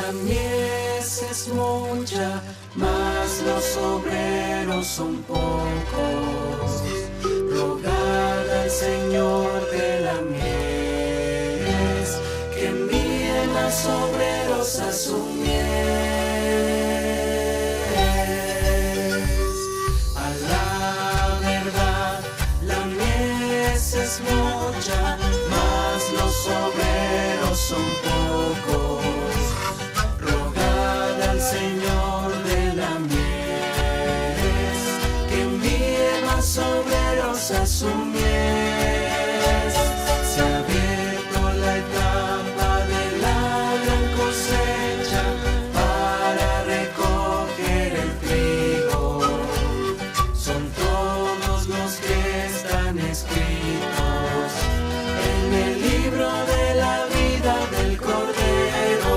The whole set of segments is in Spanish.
La mies es mucha, mas los obreros son pocos. Rogad al Señor de la mies que envíe más obreros a su mies. A la verdad, la mies es mucha, mas los obreros son pocos. Rogad al Señor de la mies que envíe más obreros a su mies. Se ha abierto la etapa de la gran cosecha para recoger el trigo. Son todos los que están escritos en el libro de la vida del Cordero.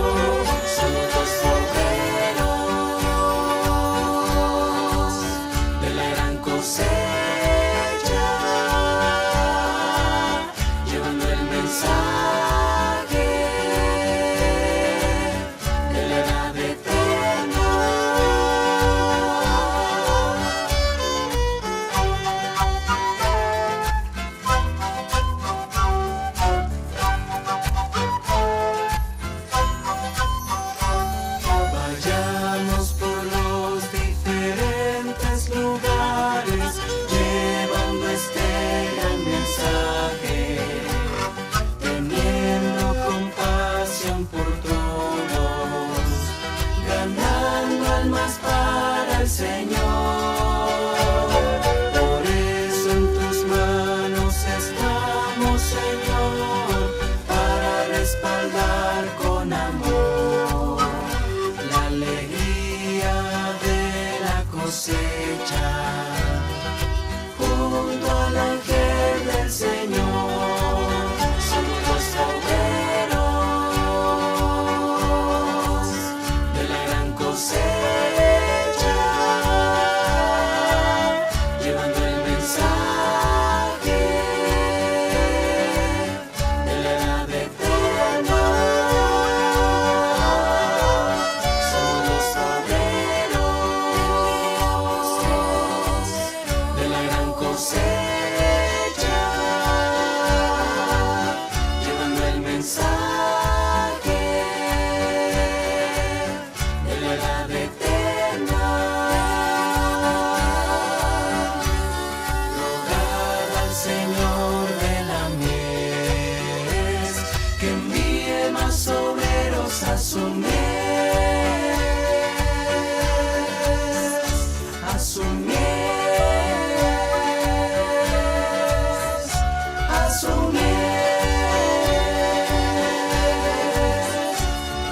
Son los obreros de la gran cosecha, llevando el mensaje de la edad eterna. Vayamos por los diferentes lugares, llevando este gran mensaje, teniendo compasión por todos, ganando almas para el Señor. Por eso en tus manos estamos, Señor, para respaldar con amor la alegría de la cosecha, junto al ángel del Señor. Somos los obreros de la gran cosecha, llevando el mensaje de la edad eterna. Somos los obreros de la gran cosecha, llevando el mensaje de la edad eterna. Rogad al Señor de la mies que envíe más obreros a su mies, a su mies, a su mies,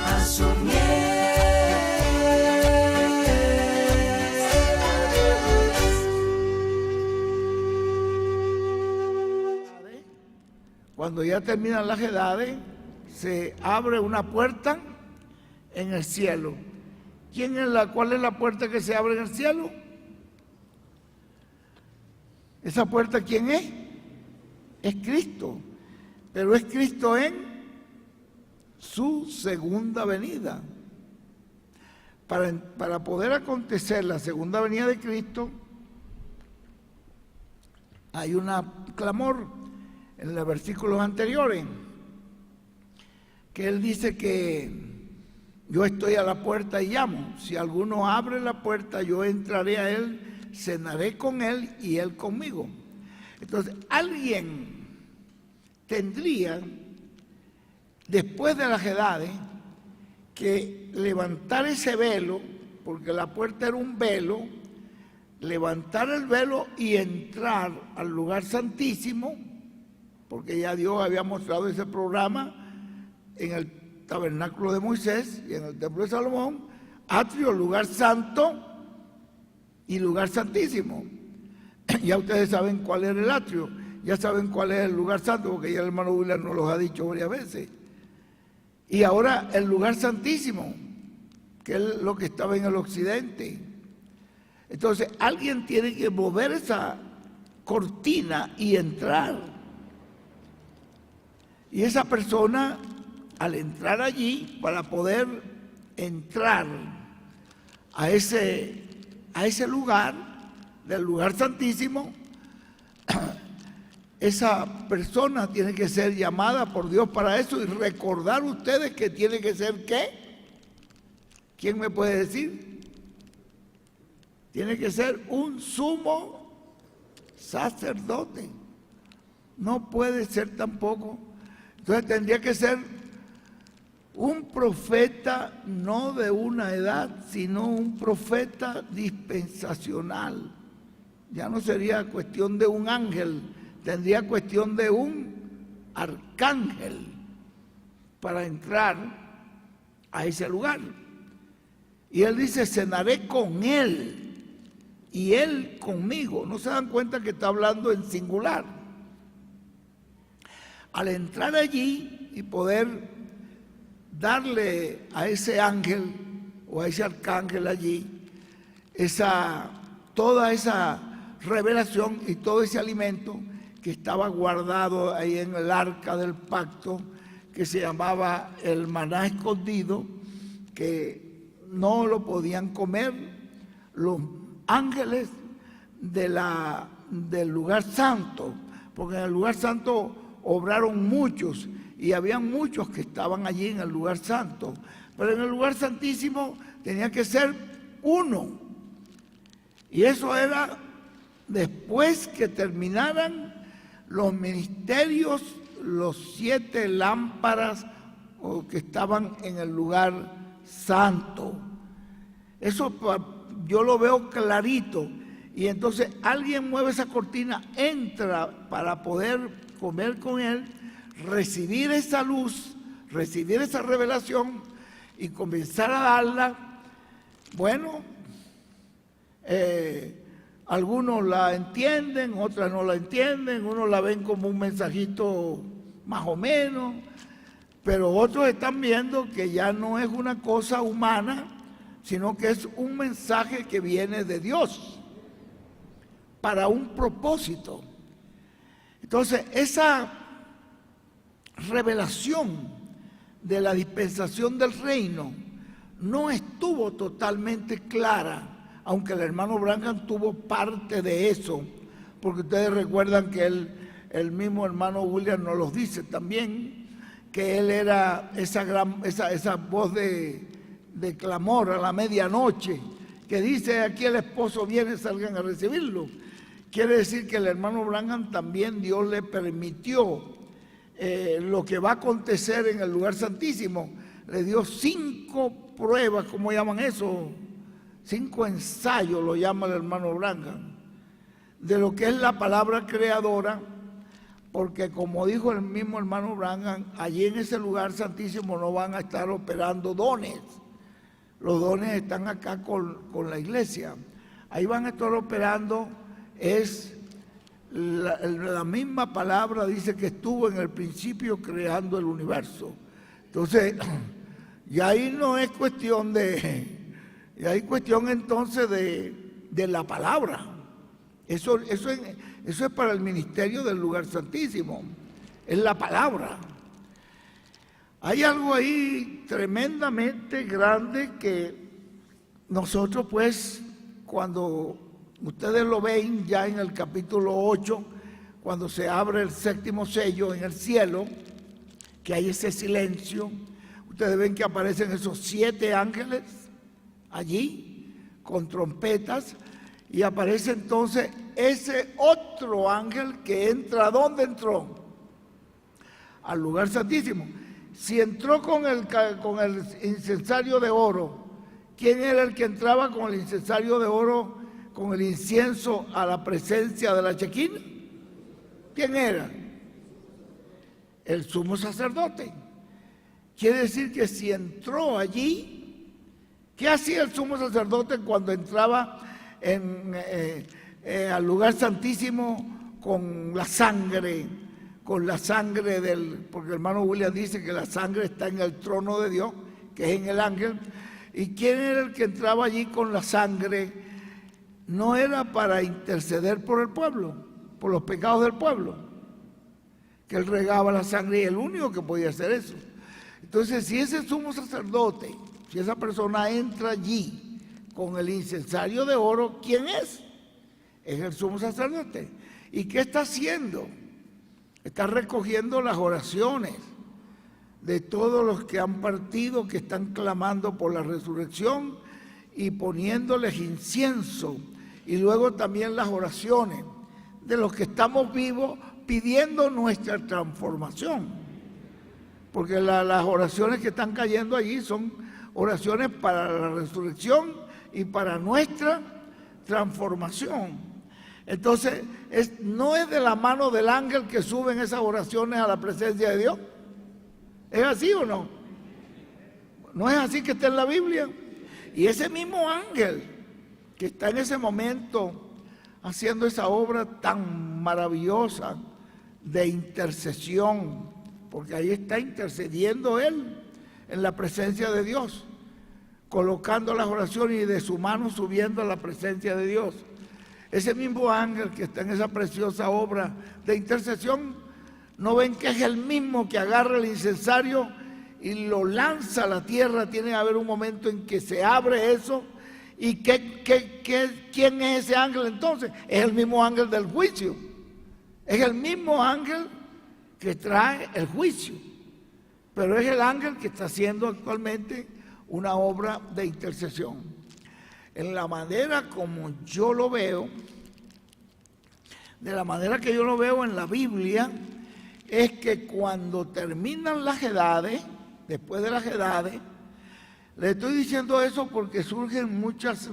a su mies. Cuando ya terminan las edades, se abre una puerta en el cielo. ¿Cuál es la puerta que se abre en el cielo? ¿Esa puerta quién es? Es Cristo. Pero es Cristo en su segunda venida. Para poder acontecer la segunda venida de Cristo, hay un clamor en los versículos anteriores, que Él dice que yo estoy a la puerta y llamo. Si alguno abre la puerta, yo entraré a Él, cenaré con Él y Él conmigo. Entonces, alguien tendría, después de las edades, que levantar ese velo, porque la puerta era un velo, levantar el velo y entrar al lugar santísimo, porque ya Dios había mostrado ese programa en el tabernáculo de Moisés y en el templo de Salomón: atrio, lugar santo y lugar santísimo. Ya ustedes saben cuál era el atrio, ya saben cuál es el lugar santo, porque ya el hermano William nos los ha dicho varias veces. Y ahora el lugar santísimo, que es lo que estaba en el occidente. Entonces alguien tiene que mover esa cortina y entrar. Y esa persona, al entrar allí, para poder entrar a ese lugar, del lugar santísimo, esa persona tiene que ser llamada por Dios para eso y recordar ustedes que tiene que ser ¿qué? ¿Quién me puede decir? Tiene que ser un sumo sacerdote. No puede ser tampoco. Entonces tendría que ser un profeta no de una edad, sino un profeta dispensacional. Ya no sería cuestión de un ángel, tendría cuestión de un arcángel para entrar a ese lugar. Y él dice, cenaré con él y él conmigo. ¿No se dan cuenta que está hablando en singular? Al entrar allí y poder darle a ese ángel o a ese arcángel allí toda esa revelación y todo ese alimento que estaba guardado ahí en el arca del pacto, que se llamaba el maná escondido, que no lo podían comer los ángeles del lugar santo, porque en el lugar santo obraron muchos y habían muchos que estaban allí en el lugar santo, pero en el lugar santísimo tenía que ser uno, y eso era después que terminaran los ministerios, los 7 lámparas que estaban en el lugar santo. Eso yo lo veo clarito, y entonces alguien mueve esa cortina, entra para poder comer con él, recibir esa luz, recibir esa revelación y comenzar a darla. Bueno, algunos la entienden, otras no la entienden, unos la ven como un mensajito más o menos, pero otros están viendo que ya no es una cosa humana, sino que es un mensaje que viene de Dios para un propósito. Entonces, esa revelación de la dispensación del reino no estuvo totalmente clara, aunque el hermano Branham tuvo parte de eso, porque ustedes recuerdan que el mismo hermano William nos los dice también, que él era esa voz de clamor a la medianoche, que dice, aquí el esposo viene, salgan a recibirlo. Quiere decir que el hermano Branham también Dios le permitió lo que va a acontecer en el lugar santísimo. Le dio 5 pruebas, ¿cómo llaman eso? 5 ensayos, lo llama el hermano Branham, de lo que es la palabra creadora, porque como dijo el mismo hermano Branham, allí en ese lugar santísimo no van a estar operando dones. Los dones están acá con la iglesia. Ahí van a estar operando la misma palabra, dice que estuvo en el principio creando el universo. Entonces, y ahí no es cuestión y hay cuestión entonces de la palabra. Eso es para el ministerio del lugar santísimo, es la palabra. Hay algo ahí tremendamente grande que nosotros pues cuando ustedes lo ven ya en el capítulo 8, cuando se abre el 7º sello en el cielo, que hay ese silencio, ustedes ven que aparecen esos 7 ángeles allí con trompetas, y aparece entonces ese otro ángel que entra. ¿Dónde entró? Al lugar santísimo. Si entró con el incensario de oro, ¿quién era el que entraba con el incensario de oro, con el incienso a la presencia de la Shekinah? ¿Quién era? El sumo sacerdote. Quiere decir que si entró allí, ¿qué hacía el sumo sacerdote cuando entraba al lugar santísimo con la sangre porque el hermano William dice que la sangre está en el trono de Dios, que es en el ángel? ¿Y quién era el que entraba allí con la sangre? No era para interceder por el pueblo, por los pecados del pueblo, que él regaba la sangre y el único que podía hacer eso. Entonces, si ese sumo sacerdote, si esa persona entra allí con el incensario de oro, ¿quién es? Es el sumo sacerdote. ¿Y qué está haciendo? Está recogiendo las oraciones de todos los que han partido, que están clamando por la resurrección y poniéndoles incienso, y luego también las oraciones de los que estamos vivos pidiendo nuestra transformación, porque las oraciones que están cayendo allí son oraciones para la resurrección y para nuestra transformación. Entonces, no es de la mano del ángel que suben esas oraciones a la presencia de Dios. ¿Es así o no? ¿No es así que está en la Biblia? Y ese mismo ángel que está en ese momento haciendo esa obra tan maravillosa de intercesión, porque ahí está intercediendo él en la presencia de Dios, colocando las oraciones y de su mano subiendo a la presencia de Dios. Ese mismo ángel que está en esa preciosa obra de intercesión, ¿no ven que es el mismo que agarra el incensario y lo lanza a la tierra? Tiene que haber un momento en que se abre eso. ¿Y quién es ese ángel entonces? Es el mismo ángel del juicio. Es el mismo ángel que trae el juicio. Pero es el ángel que está haciendo actualmente una obra de intercesión. En la manera como yo lo veo, de la manera que yo lo veo en la Biblia, es que cuando terminan las edades, después de las edades, le estoy diciendo eso porque surgen muchas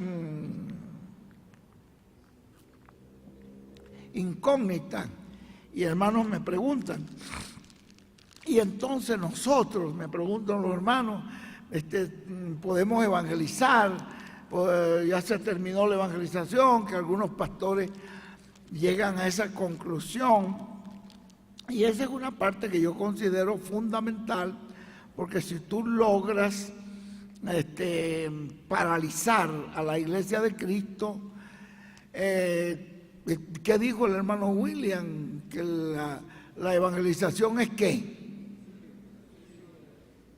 incógnitas y hermanos me preguntan. Y entonces nosotros, me preguntan los hermanos, podemos evangelizar, pues ya se terminó la evangelización, que algunos pastores llegan a esa conclusión. Y esa es una parte que yo considero fundamental, porque si tú logras paralizar a la iglesia de Cristo, ¿qué dijo el hermano William? Que la evangelización es ¿qué?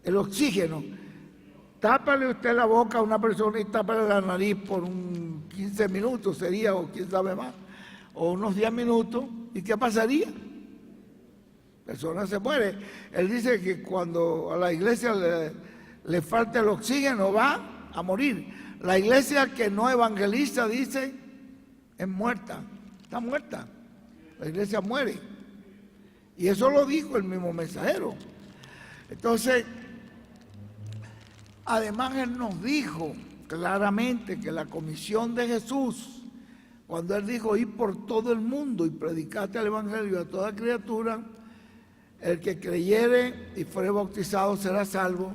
El oxígeno. Tápale usted la boca a una persona y tápale la nariz por 15 minutos sería, o quién sabe más, o unos 10 minutos, ¿y qué pasaría? La persona se muere. Él dice que cuando a la iglesia le falta el oxígeno va a morir. La iglesia que no evangeliza, dice, es muerta, está muerta. La iglesia muere. Y eso lo dijo el mismo mensajero. Entonces, además él nos dijo claramente que la comisión de Jesús, cuando él dijo ir por todo el mundo y predicate el evangelio a toda criatura, el que creyere y fuere bautizado será salvo.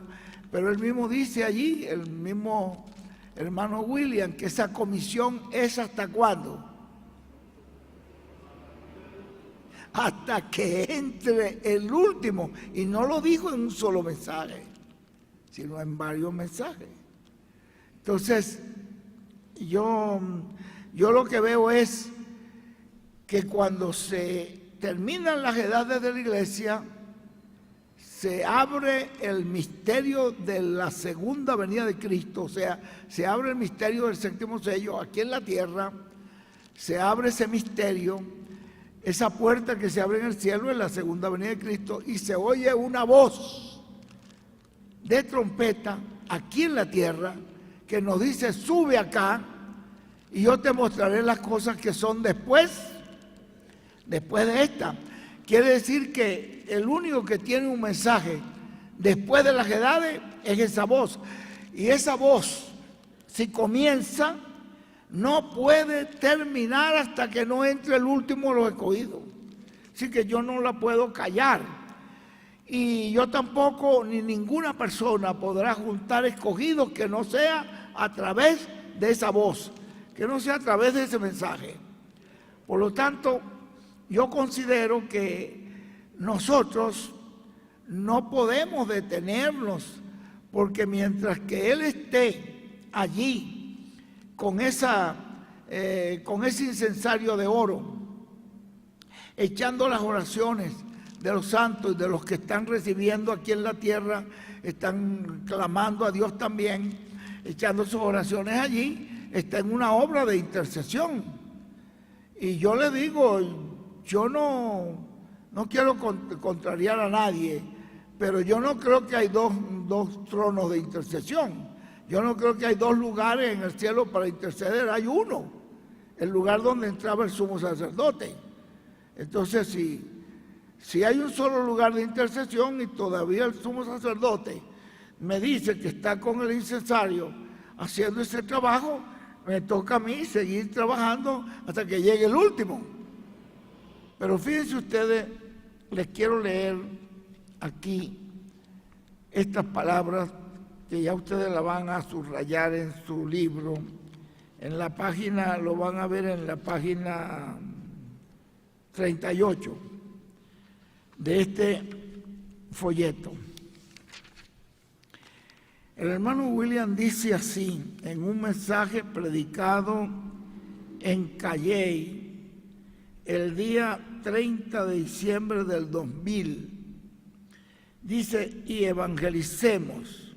Pero él mismo dice allí, el mismo hermano William, que esa comisión es ¿hasta cuándo? Hasta que entre el último. Y no lo dijo en un solo mensaje, sino en varios mensajes. Entonces, yo lo que veo es que cuando se terminan las edades de la iglesia, se abre el misterio de la segunda venida de Cristo, o sea, se abre el misterio del séptimo sello aquí en la tierra, se abre ese misterio, esa puerta que se abre en el cielo es la segunda venida de Cristo, y se oye una voz de trompeta aquí en la tierra que nos dice: sube acá y yo te mostraré las cosas que son después de esta. Quiere decir que el único que tiene un mensaje después de las edades es esa voz. Y esa voz, si comienza, no puede terminar hasta que no entre el último de los escogidos. Así que yo no la puedo callar. Y yo tampoco, ni ninguna persona podrá juntar escogidos que no sea a través de esa voz, que no sea a través de ese mensaje. Por lo tanto, yo considero que nosotros no podemos detenernos, porque mientras que Él esté allí con ese incensario de oro, echando las oraciones de los santos y de los que están recibiendo aquí en la tierra, están clamando a Dios también, echando sus oraciones allí, está en una obra de intercesión. Y yo le digo, yo no quiero contrariar a nadie, pero yo no creo que hay dos tronos de intercesión. Yo no creo que hay dos lugares en el cielo para interceder, hay uno, el lugar donde entraba el sumo sacerdote. Entonces, si hay un solo lugar de intercesión y todavía el sumo sacerdote me dice que está con el incensario haciendo ese trabajo, me toca a mí seguir trabajando hasta que llegue el último. Pero fíjense ustedes, les quiero leer aquí estas palabras que ya ustedes la van a subrayar en su libro. En la página, lo van a ver en la página 38 de este folleto. El hermano William dice así, en un mensaje predicado en Calley el día 30 de diciembre del 2000, dice: y evangelicemos,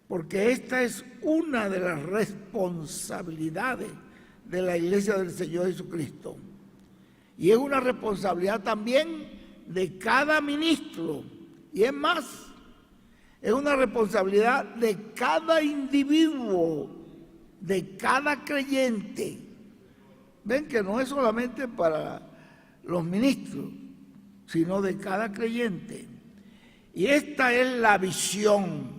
porque esta es una de las responsabilidades de la Iglesia del Señor Jesucristo. Y es una responsabilidad también de cada ministro. Y es más, es una responsabilidad de cada individuo, de cada creyente. Ven que no es solamente para los ministros, sino de cada creyente. Y esta es la visión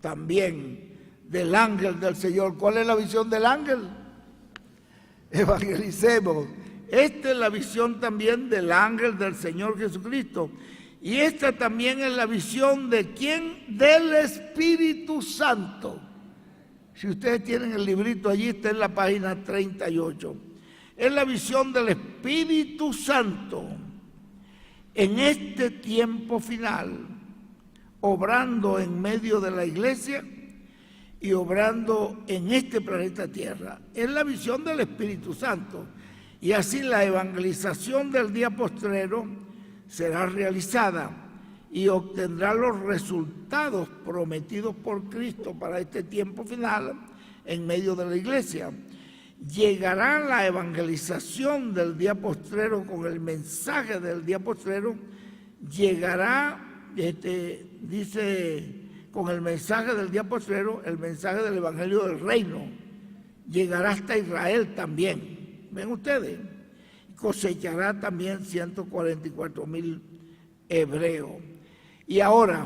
también del ángel del Señor. ¿Cuál es la visión del ángel? Evangelicemos. Esta es la visión también del ángel del Señor Jesucristo. Y esta también es la visión de ¿quién? Del Espíritu Santo. Si ustedes tienen el librito allí, está en la página 38. Es la visión del Espíritu Santo en este tiempo final, obrando en medio de la iglesia y obrando en este planeta Tierra. Es la visión del Espíritu Santo. Y así la evangelización del día postrero será realizada y obtendrá los resultados prometidos por Cristo para este tiempo final en medio de la iglesia. Llegará la evangelización del día postrero con el mensaje del día postrero, llegará, dice, con el mensaje del día postrero, el mensaje del evangelio del reino, llegará hasta Israel también. ¿Ven ustedes? Cosechará también 144,000 hebreos. Y ahora,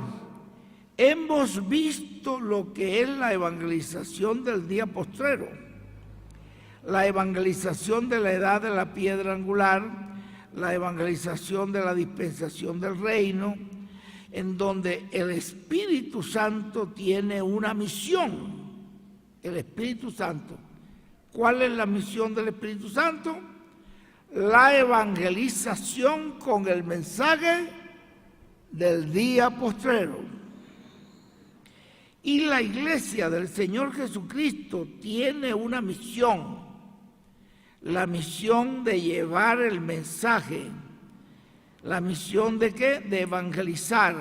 hemos visto lo que es la evangelización del día postrero, la evangelización de la edad de la piedra angular, la evangelización de la dispensación del reino, en donde el Espíritu Santo tiene una misión. El Espíritu Santo. ¿Cuál es la misión del Espíritu Santo? La evangelización con el mensaje del día postrero. Y la iglesia del Señor Jesucristo tiene una misión, la misión de llevar el mensaje. ¿La misión de qué? De evangelizar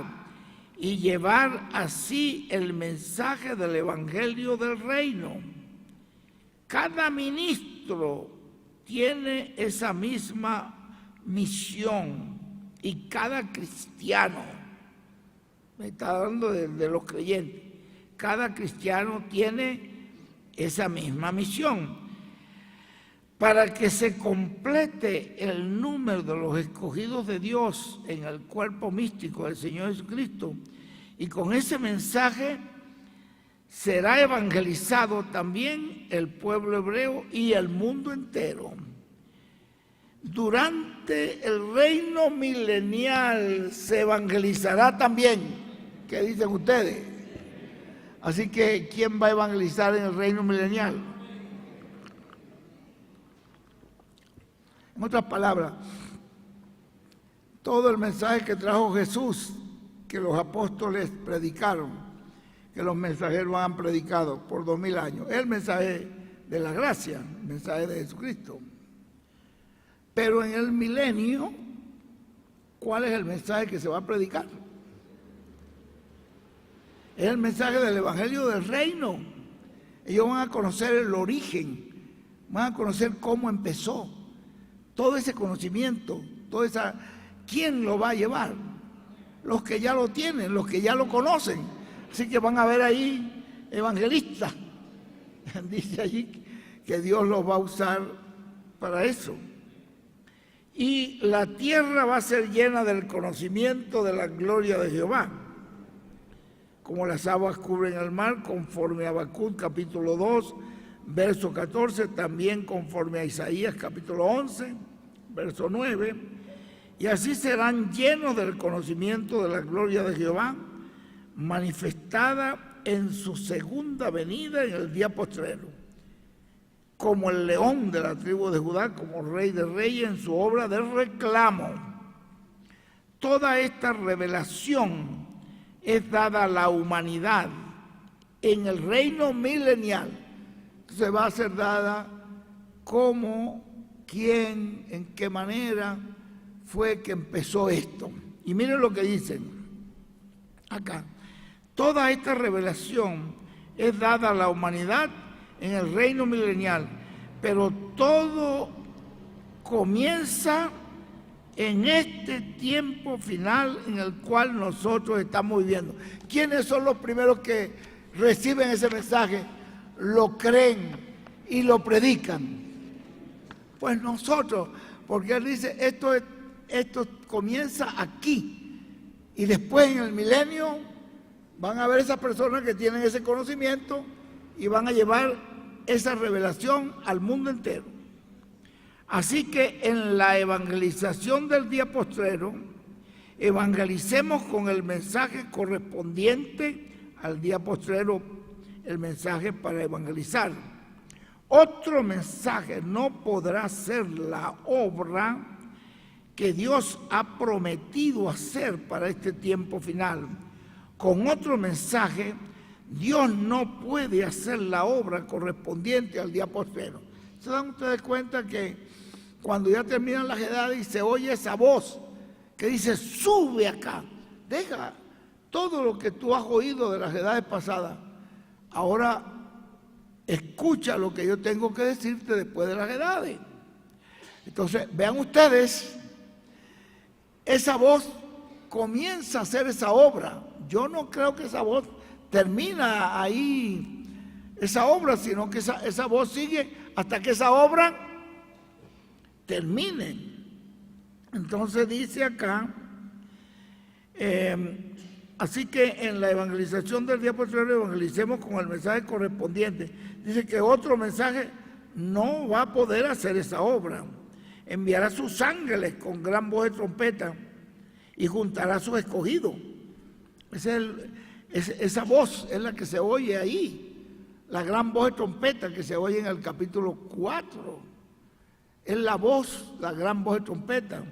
y llevar así el mensaje del evangelio del reino. Cada ministro tiene esa misma misión y cada cristiano, me está hablando de los creyentes, cada cristiano tiene esa misma misión para que se complete el número de los escogidos de Dios en el cuerpo místico del Señor Jesucristo, y con ese mensaje será evangelizado también el pueblo hebreo y el mundo entero. Durante el reino milenial se evangelizará también. ¿Qué dicen ustedes? Así que, ¿quién va a evangelizar en el reino milenial? En otras palabras, todo el mensaje que trajo Jesús, que los apóstoles predicaron, que los mensajeros han predicado por 2000 años, es el mensaje de la gracia, el mensaje de Jesucristo. Pero en el milenio ¿cuál es el mensaje que se va a predicar? Es el mensaje del Evangelio del Reino. Ellos van a conocer el origen, van a conocer cómo empezó, todo ese conocimiento, ¿quién lo va a llevar? Los que ya lo tienen, los que ya lo conocen. Así que van a ver ahí evangelistas. Dice allí que Dios los va a usar para eso. Y la tierra va a ser llena del conocimiento de la gloria de Jehová, como las aguas cubren el mar, conforme a Habacuc capítulo 2, verso 14, también conforme a Isaías capítulo 11, verso 9. Y así serán llenos del conocimiento de la gloria de Jehová, manifestada en su segunda venida en el día postrero, como el león de la tribu de Judá, como rey de reyes en su obra de reclamo. Toda esta revelación es dada a la humanidad en el reino milenial. Se va a ser dada cómo, quién, en qué manera fue que empezó esto. Y miren lo que dicen acá. Toda esta revelación es dada a la humanidad en el reino milenial, pero todo comienza en este tiempo final en el cual nosotros estamos viviendo. ¿Quiénes son los primeros que reciben ese mensaje, lo creen y lo predican? Pues nosotros, porque él dice, esto comienza aquí, y después en el milenio van a haber esas personas que tienen ese conocimiento y van a llevar esa revelación al mundo entero. Así que en la evangelización del día postrero, evangelicemos con el mensaje correspondiente al día postrero, el mensaje para evangelizar. Otro mensaje no podrá ser la obra que Dios ha prometido hacer para este tiempo final. Con otro mensaje, Dios no puede hacer la obra correspondiente al día postrero. ¿Se dan ustedes cuenta que cuando ya terminan las edades y se oye esa voz que dice, sube acá, deja todo lo que tú has oído de las edades pasadas, ahora escucha lo que yo tengo que decirte después de las edades? Entonces, vean ustedes, esa voz comienza a hacer esa obra. Yo no creo que esa voz termina ahí, esa obra, sino que esa voz sigue hasta que esa obra termine. Entonces dice acá, así que en la evangelización del día posterior evangelicemos con el mensaje correspondiente. Dice que otro mensaje no va a poder hacer esa obra. Enviará sus ángeles con gran voz de trompeta y juntará a sus escogidos. Esa voz es la que se oye ahí, la gran voz de trompeta que se oye en el capítulo 4. Es la voz, la gran voz de trompeta,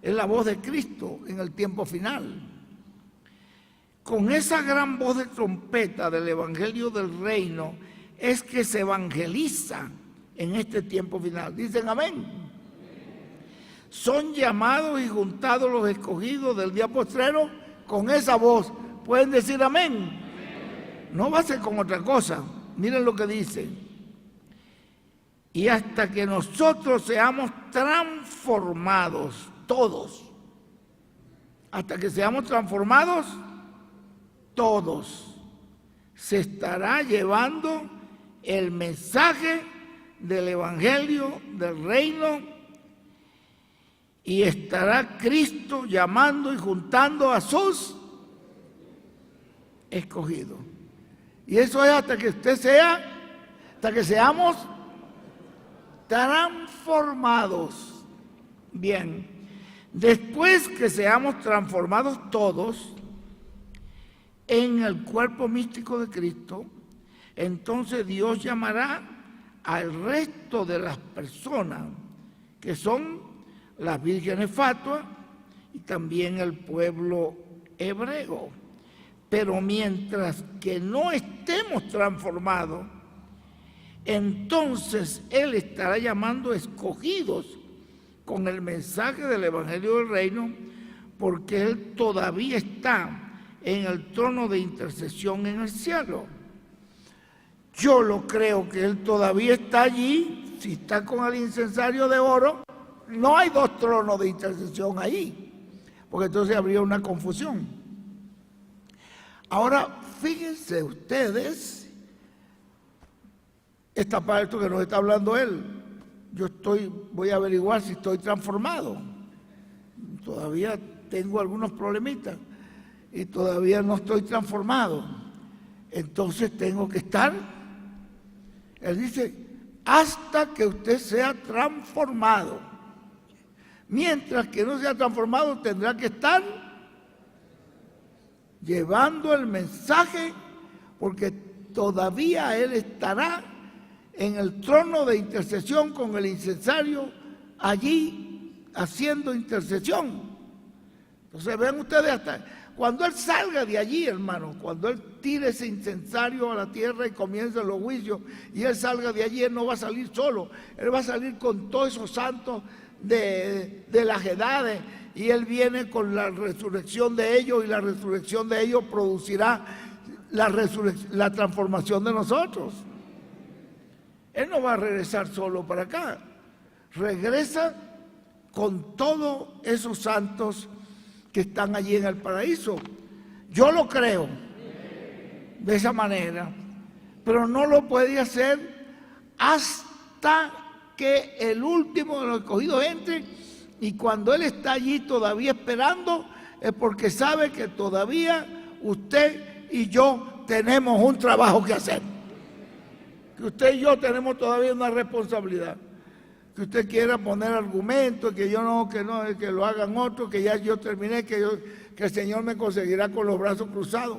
es la voz de Cristo en el tiempo final. Con esa gran voz de trompeta del Evangelio del Reino es que se evangeliza en este tiempo final. Dicen amén. Son llamados y juntados los escogidos del día postrero con esa voz. ¿Pueden decir amén? No va a ser con otra cosa. Miren lo que dice. Y hasta que nosotros seamos transformados, todos, hasta que seamos transformados, todos, se estará llevando el mensaje del Evangelio del Reino y estará Cristo llamando y juntando a sus escogidos. Y eso es hasta que hasta que seamos transformados. Bien, después que seamos transformados todos en el cuerpo místico de Cristo, entonces Dios llamará al resto de las personas, que son las vírgenes fatuas y también el pueblo hebreo. Pero mientras que no estemos transformados, entonces Él estará llamando escogidos con el mensaje del Evangelio del Reino, porque Él todavía está en el trono de intercesión en el cielo. Yo lo creo que Él todavía está allí. Si está con el incensario de oro, no hay dos tronos de intercesión ahí, porque entonces habría una confusión. Ahora, fíjense ustedes, esta parte que nos está hablando Él. Voy a averiguar si estoy transformado. Todavía tengo algunos problemitas y todavía no estoy transformado. Entonces tengo que estar. Él dice, hasta que usted sea transformado. Mientras que no sea transformado, tendrá que estar llevando el mensaje, porque todavía Él estará en el trono de intercesión con el incensario allí haciendo intercesión. Entonces ven ustedes, hasta cuando Él salga de allí, hermano, cuando Él tire ese incensario a la tierra y comiencen los juicios y Él salga de allí, Él no va a salir solo, Él va a salir con todos esos santos de las edades, y Él viene con la resurrección de ellos, y la resurrección de ellos producirá la transformación de nosotros. Él no va a regresar solo para acá, regresa con todos esos santos que están allí en el paraíso. Yo lo creo de esa manera, pero no lo puede hacer hasta que el último de los escogidos entre, y cuando Él está allí todavía esperando, es porque sabe que todavía usted y yo tenemos un trabajo que hacer. Que usted y yo tenemos todavía una responsabilidad. Que usted quiera poner argumentos, que yo no, que lo hagan otros, que ya yo terminé, que el Señor me conseguirá con los brazos cruzados.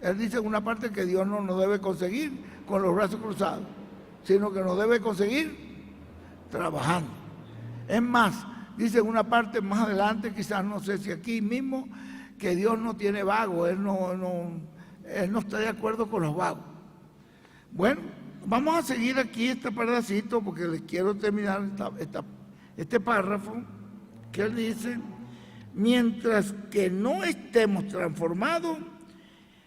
Él dice en una parte que Dios no nos debe conseguir con los brazos cruzados, sino que nos debe conseguir trabajando. Es más, dice en una parte más adelante, quizás no sé si aquí mismo, que Dios no tiene vagos, Él no está de acuerdo con los vagos. Bueno, vamos a seguir aquí este pedacito porque les quiero terminar este párrafo que Él dice, mientras que no estemos transformados,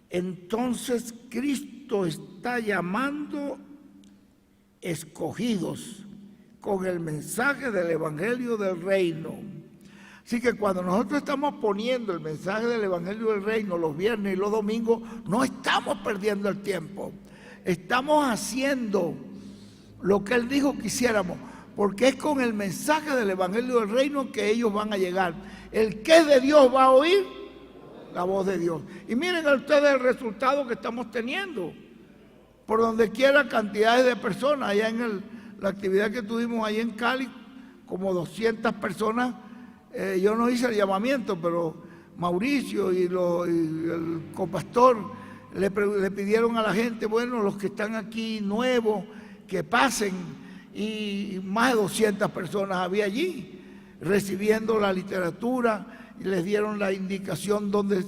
entonces Cristo está llamando escogidos con el mensaje del Evangelio del Reino. Así que cuando nosotros estamos poniendo el mensaje del Evangelio del Reino los viernes y los domingos, no estamos perdiendo el tiempo. Estamos haciendo lo que Él dijo que hiciéramos, porque es con el mensaje del Evangelio del Reino que ellos van a llegar. El que es de Dios va a oír la voz de Dios. Y miren ustedes el resultado que estamos teniendo. Por donde quiera cantidades de personas, allá en la actividad que tuvimos ahí en Cali, como 200 personas. Yo no hice el llamamiento, pero Mauricio y el copastor le pidieron a la gente, bueno, los que están aquí nuevos, que pasen, y más de 200 personas había allí, recibiendo la literatura, y les dieron la indicación donde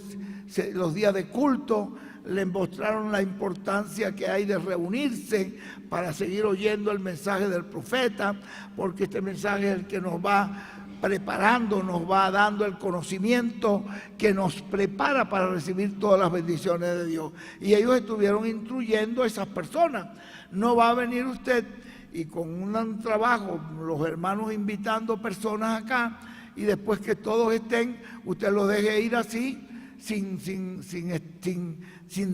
los días de culto, les mostraron la importancia que hay de reunirse para seguir oyendo el mensaje del profeta, porque este mensaje es el que nos va preparando, nos va dando el conocimiento que nos prepara para recibir todas las bendiciones de Dios. Y ellos estuvieron instruyendo a esas personas. No va a venir usted y con un trabajo, los hermanos invitando personas acá, y después que todos estén, usted los deje ir así, sin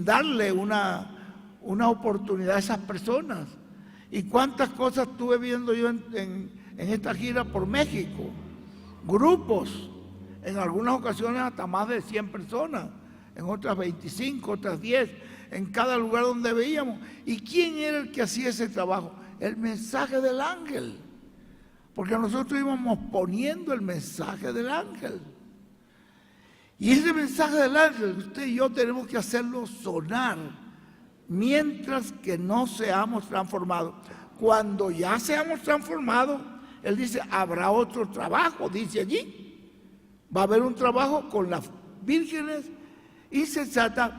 darle una oportunidad a esas personas. Y cuántas cosas estuve viendo yo en esta gira por México. Grupos, en algunas ocasiones hasta más de 100 personas, en otras 25, otras 10, en cada lugar donde veíamos. ¿Y quién era el que hacía ese trabajo? El mensaje del ángel. Porque nosotros íbamos poniendo el mensaje del ángel. Y ese mensaje del ángel, usted y yo tenemos que hacerlo sonar mientras que no seamos transformados. Cuando ya seamos transformados, Él dice, habrá otro trabajo, dice allí. Va a haber un trabajo con las vírgenes insensatas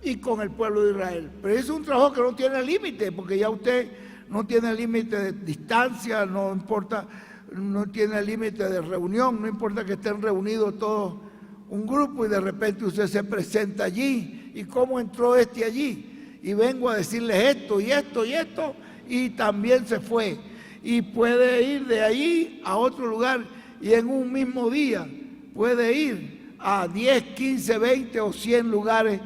y con el pueblo de Israel. Pero es un trabajo que no tiene límite, porque ya usted no tiene límite de distancia, no importa, no tiene límite de reunión, no importa que estén reunidos todos un grupo y de repente usted se presenta allí. ¿Y cómo entró este allí? Y vengo a decirles esto y esto y esto, y también se fue. Y puede ir de allí a otro lugar y en un mismo día puede ir a 10, 15, 20 o 100 lugares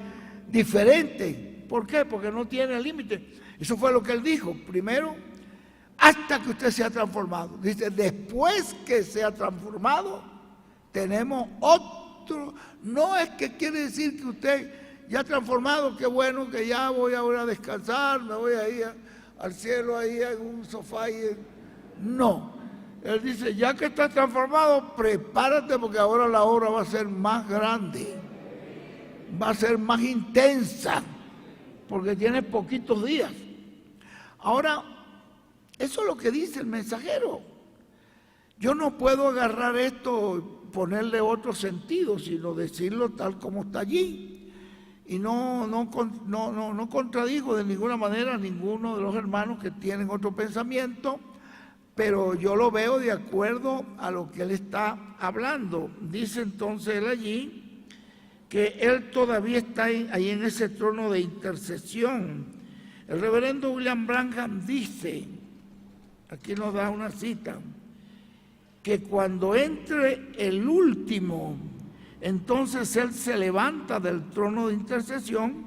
diferentes. ¿Por qué? Porque no tiene límite. Eso fue lo que él dijo. Primero, hasta que usted sea transformado. Dice, después que sea transformado, tenemos otro. No es que quiere decir que usted ya transformado, qué bueno, que ya voy ahora a descansar, me voy a ir al cielo ahí en un sofá. No. Él dice, ya que estás transformado, prepárate porque ahora la obra va a ser más grande, va a ser más intensa, porque tienes poquitos días. Ahora, eso es lo que dice el mensajero. Yo no puedo agarrar esto, ponerle otro sentido, sino decirlo tal como está allí. Y no contradigo de ninguna manera a ninguno de los hermanos que tienen otro pensamiento, pero yo lo veo de acuerdo a lo que él está hablando. Dice entonces él allí que él todavía está ahí en ese trono de intercesión. El reverendo William Branham dice, aquí nos da una cita, que cuando entre el último, entonces él se levanta del trono de intercesión.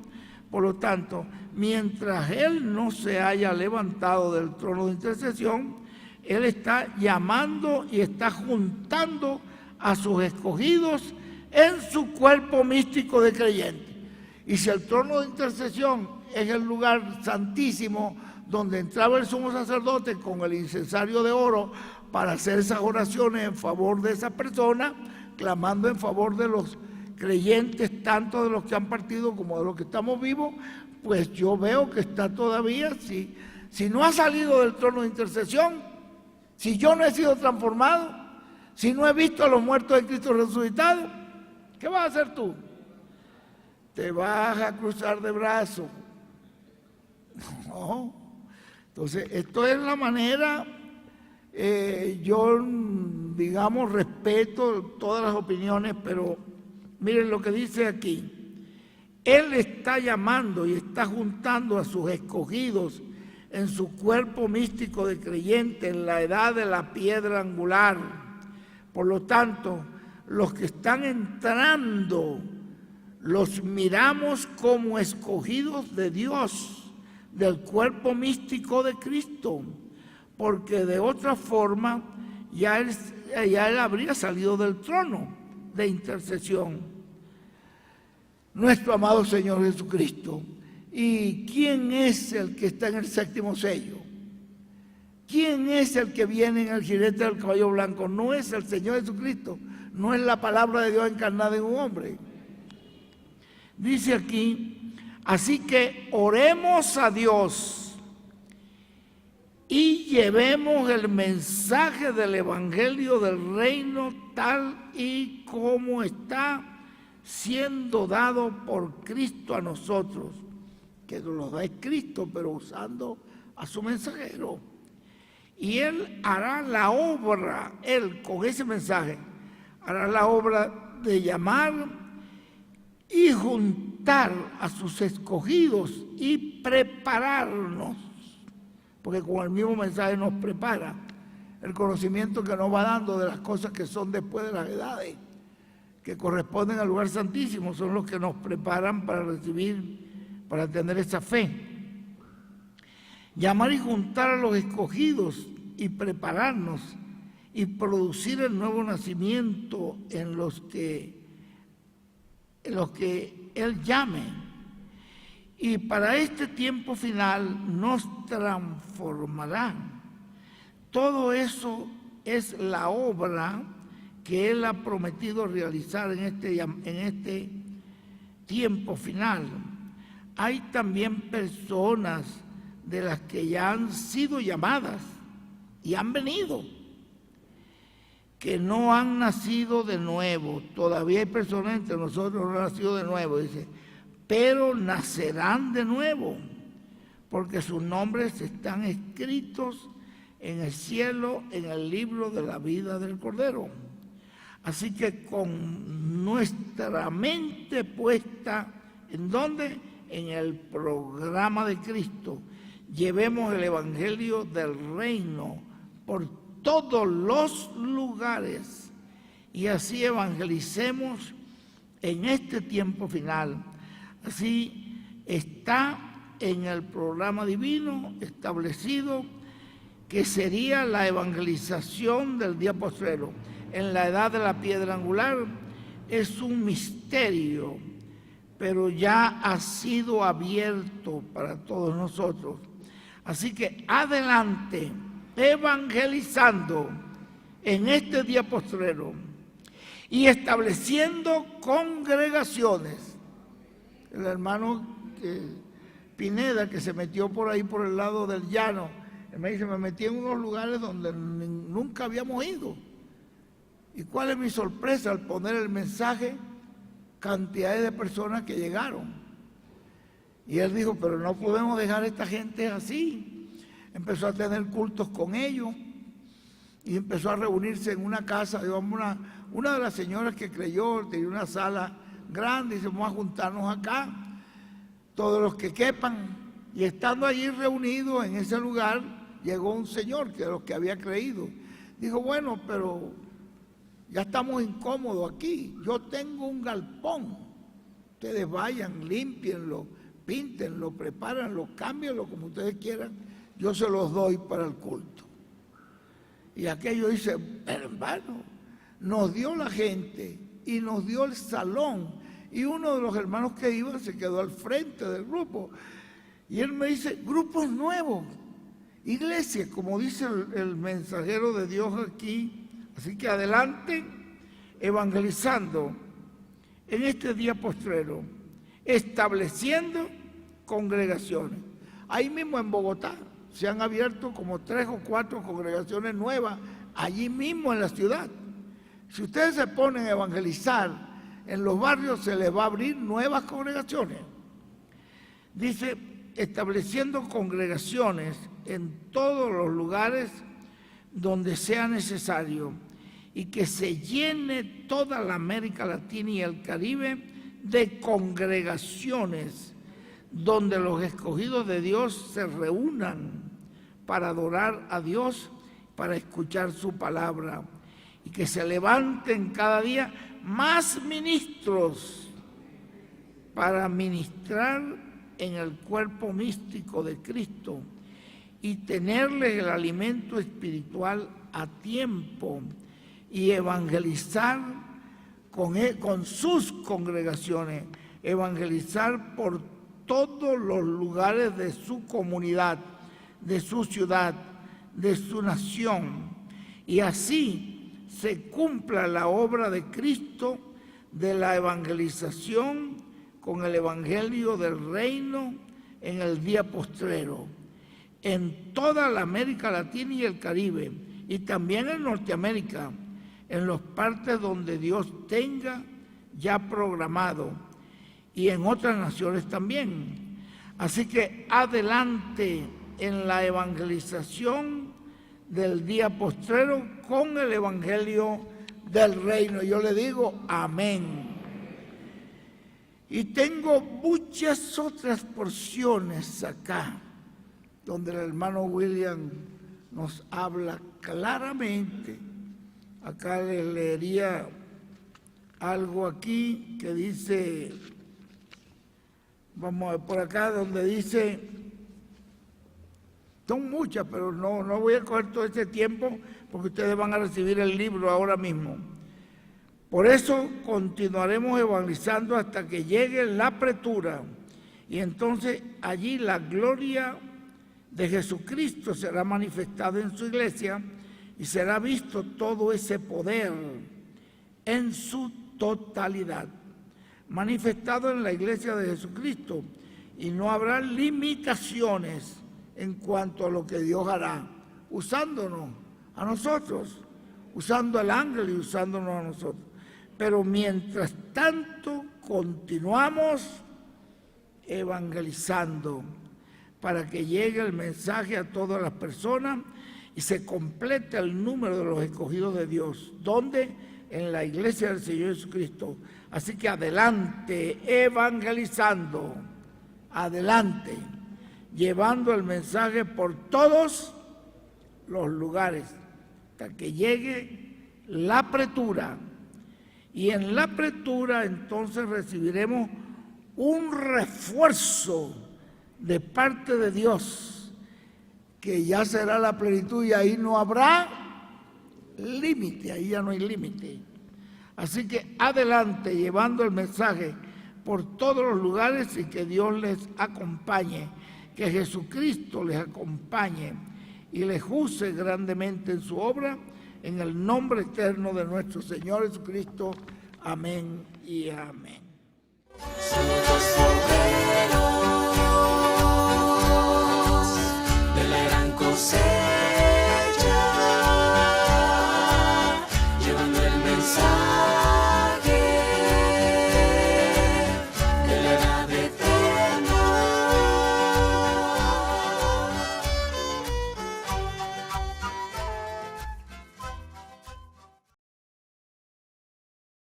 Por lo tanto, mientras él no se haya levantado del trono de intercesión, él está llamando y está juntando a sus escogidos en su cuerpo místico de creyentes. Y si el trono de intercesión es el lugar santísimo donde entraba el sumo sacerdote con el incensario de oro para hacer esas oraciones en favor de esa persona, clamando en favor de los creyentes, tanto de los que han partido como de los que estamos vivos, pues yo veo que está todavía, si no ha salido del trono de intercesión, si yo no he sido transformado, si no he visto a los muertos de Cristo resucitados, ¿qué vas a hacer tú? Te vas a cruzar de brazos. No. Entonces, esto es la manera, yo, digamos, respeto todas las opiniones, pero miren lo que dice aquí. Él está llamando y está juntando a sus escogidos en su cuerpo místico de creyente, en la edad de la piedra angular. Por lo tanto, los que están entrando, los miramos como escogidos de Dios, del cuerpo místico de Cristo, porque de otra forma ya él habría salido del trono de intercesión. Nuestro amado Señor Jesucristo. ¿Y quién es el que está en el séptimo sello? ¿Quién es el que viene en el jinete del caballo blanco? No es el Señor Jesucristo, no es la palabra de Dios encarnada en un hombre. Dice aquí, así que oremos a Dios y llevemos el mensaje del Evangelio del Reino tal y como está siendo dado por Cristo a nosotros, que nos lo da Cristo, pero usando a su mensajero. Y él hará la obra, él con ese mensaje, hará la obra de llamar y juntar a sus escogidos y prepararnos, porque con el mismo mensaje nos prepara el conocimiento que nos va dando de las cosas que son después de las edades, que corresponden al lugar santísimo, son los que nos preparan para recibir, para tener esa fe. Llamar y juntar a los escogidos y prepararnos y producir el nuevo nacimiento en los que Él llame. Y para este tiempo final nos transformará. Todo eso es la obra que Él ha prometido realizar en este tiempo final. Hay también personas de las que ya han sido llamadas y han venido, que no han nacido de nuevo. Todavía hay personas entre nosotros que no han nacido de nuevo, dice, pero nacerán de nuevo, porque sus nombres están escritos en el cielo, en el libro de la vida del Cordero. Así que con nuestra mente puesta, ¿en dónde? En el programa de Cristo, llevemos el evangelio del reino por todos los lugares y así evangelicemos en este tiempo final. Así está en el programa divino establecido que sería la evangelización del día postrero. En la edad de la piedra angular es un misterio, pero ya ha sido abierto para todos nosotros. Así que adelante, evangelizando en este día postrero y estableciendo congregaciones. El hermano Pineda, que se metió por ahí por el lado del llano, él me dice, me metí en unos lugares donde nunca habíamos ido. ¿Y cuál es mi sorpresa al poner el mensaje? Cantidades de personas que llegaron. Y él dijo, pero no podemos dejar a esta gente así. Empezó a tener cultos con ellos y empezó a reunirse en una casa. Una de las señoras que creyó tenía una sala grande y dice, vamos a juntarnos acá, todos los que quepan. Y estando allí reunidos en ese lugar, llegó un señor que de los que había creído. Dijo, bueno, pero ya estamos incómodos aquí. Yo tengo un galpón. Ustedes vayan, límpienlo, píntenlo, prepárenlo, cámbienlo como ustedes quieran. Yo se los doy para el culto. Y aquello dice, pero hermano, nos dio la gente y nos dio el salón. Y uno de los hermanos que iba se quedó al frente del grupo. Y él me dice, grupos nuevos, iglesias, como dice el mensajero de Dios aquí. Así que adelante, evangelizando en este día postrero, estableciendo congregaciones. Ahí mismo en Bogotá se han abierto como 3 o 4 congregaciones nuevas, allí mismo en la ciudad. Si ustedes se ponen a evangelizar, en los barrios se les va a abrir nuevas congregaciones. Dice, estableciendo congregaciones en todos los lugares donde sea necesario y que se llene toda la América Latina y el Caribe de congregaciones donde los escogidos de Dios se reúnan para adorar a Dios, para escuchar su palabra, y que se levanten cada día más ministros para ministrar en el cuerpo místico de Cristo y tenerles el alimento espiritual a tiempo y evangelizar con sus congregaciones, evangelizar por todos los lugares de su comunidad, de su ciudad, de su nación, y así se cumpla la obra de Cristo de la evangelización con el evangelio del reino en el día postrero, en toda la América Latina y el Caribe, y también en Norteamérica, en las partes donde Dios tenga ya programado, y en otras naciones también. Así que adelante en la evangelización del día postrero con el evangelio del reino. Yo le digo amén. Y tengo muchas otras porciones acá, donde el hermano William nos habla claramente. Acá les leería algo aquí que dice, vamos a ver por acá, donde dice, son muchas, pero no voy a coger todo este tiempo porque ustedes van a recibir el libro ahora mismo. Por eso continuaremos evangelizando hasta que llegue la apretura, y entonces allí la gloria de Jesucristo será manifestada en su iglesia y será visto todo ese poder en su totalidad, manifestado en la iglesia de Jesucristo, y no habrá limitaciones en cuanto a lo que Dios hará, usándonos a nosotros, usando al ángel y usándonos a nosotros. Pero mientras tanto continuamos evangelizando para que llegue el mensaje a todas las personas y se complete el número de los escogidos de Dios. ¿Dónde? en la iglesia del Señor Jesucristo. Así que adelante, evangelizando, adelante, llevando el mensaje por todos los lugares, hasta que llegue la apretura. Y en la apretura entonces recibiremos un refuerzo de parte de Dios, que ya será la plenitud y ahí no habrá límite, ahí ya no hay límite. Así que adelante, llevando el mensaje por todos los lugares y que Dios les acompañe, que Jesucristo les acompañe y les use grandemente en su obra, en el nombre eterno de nuestro Señor Jesucristo. Amén y amén. Somos obreros de la gran cosecha.